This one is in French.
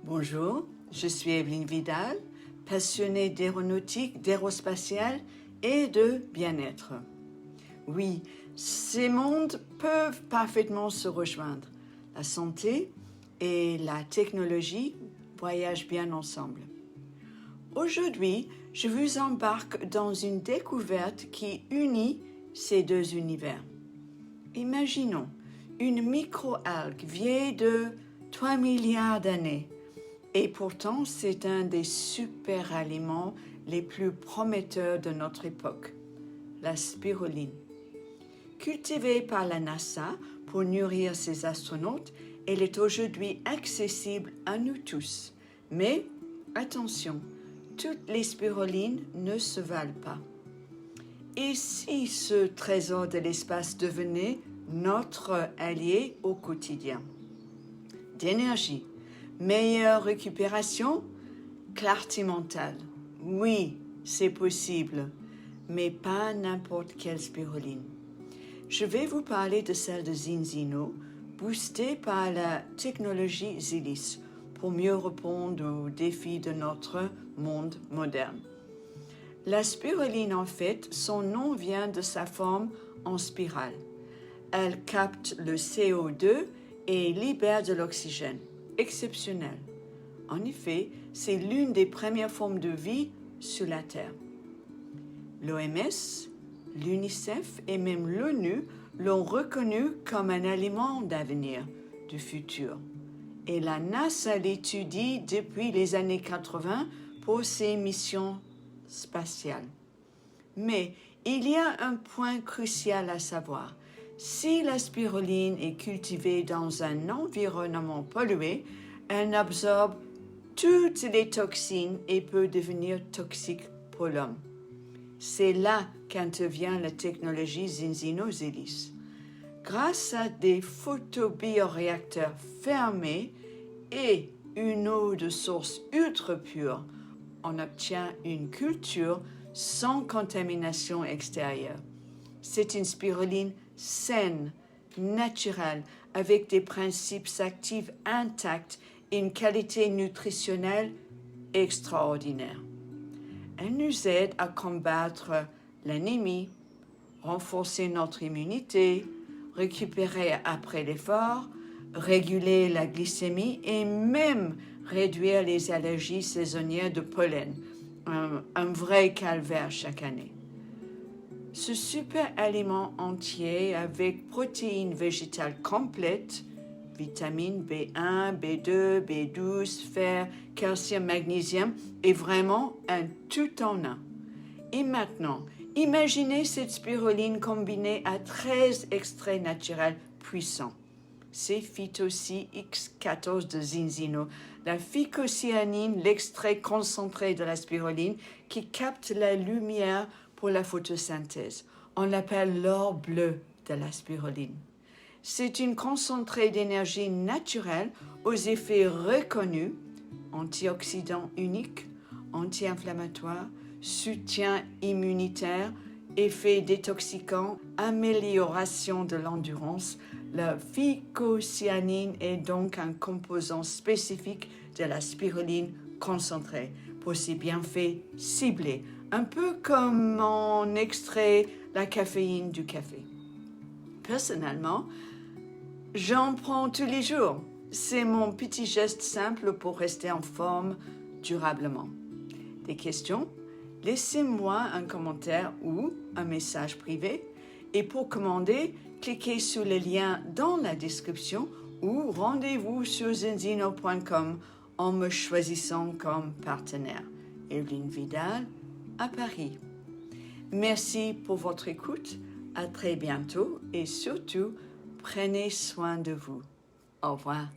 Bonjour, je suis Evelyne Vidal, passionnée d'aéronautique, d'aérospatiale et de bien-être. Oui, ces mondes peuvent parfaitement se rejoindre. La santé et la technologie voyagent bien ensemble. Aujourd'hui, je vous embarque dans une découverte qui unit ces deux univers. Imaginons une microalgue vieille de 3 milliards d'années. Et pourtant, c'est un des super aliments les plus prometteurs de notre époque, la spiruline. Cultivée par la NASA pour nourrir ses astronautes, elle est aujourd'hui accessible à nous tous. Mais attention, toutes les spirulines ne se valent pas. Et si ce trésor de l'espace devenait notre allié au quotidien? D'énergie, meilleure récupération, clarté mentale. Oui, c'est possible, mais pas n'importe quelle spiruline. Je vais vous parler de celle de Zinzino, boostée par la technologie Zilis, pour mieux répondre aux défis de notre monde moderne. La spiruline, en fait, son nom vient de sa forme en spirale. Elle capte le CO2 et libère de l'oxygène. Exceptionnel. En effet, c'est l'une des premières formes de vie sur la Terre. L'OMS, l'UNICEF et même l'ONU l'ont reconnu comme un aliment d'avenir, du futur. Et la NASA l'étudie depuis les années 80 pour ses missions spatiales. Mais il y a un point crucial à savoir. Si la spiruline est cultivée dans un environnement pollué, elle absorbe toutes les toxines et peut devenir toxique pour l'homme. C'est là qu'intervient la technologie Zinzino Zilis. Grâce à des photobioréacteurs fermés et une eau de source ultra pure, on obtient une culture sans contamination extérieure. C'est une spiruline saine, naturelle, avec des principes actifs intacts et une qualité nutritionnelle extraordinaire. Elle nous aide à combattre l'anémie, renforcer notre immunité, récupérer après l'effort, réguler la glycémie et même réduire les allergies saisonnières de pollen. Un vrai calvaire chaque année. Ce super aliment entier avec protéines végétales complètes, vitamines B1, B2, B12, fer, calcium, magnésium, est vraiment un tout en un. Et maintenant, imaginez cette spiruline combinée à 13 extraits naturels puissants. C'est Phytocy X14 de Zinzino, la phycocyanine, l'extrait concentré de la spiruline qui capte la lumière pour la photosynthèse. On l'appelle l'or bleu de la spiruline. C'est une concentrée d'énergie naturelle aux effets reconnus, antioxydant unique, anti-inflammatoire, soutien immunitaire, effet détoxicant, amélioration de l'endurance. La phycocyanine est donc un composant spécifique de la spiruline concentrée pour ses bienfaits ciblés, un peu comme on extrait la caféine du café. Personnellement, j'en prends tous les jours. C'est mon petit geste simple pour rester en forme durablement. Des questions? Laissez-moi un commentaire ou un message privé. Et pour commander, cliquez sur le lien dans la description ou rendez-vous sur zinzino.com en me choisissant comme partenaire. Evelyne Vidal, à Paris. Merci pour votre écoute. À très bientôt et surtout, prenez soin de vous. Au revoir.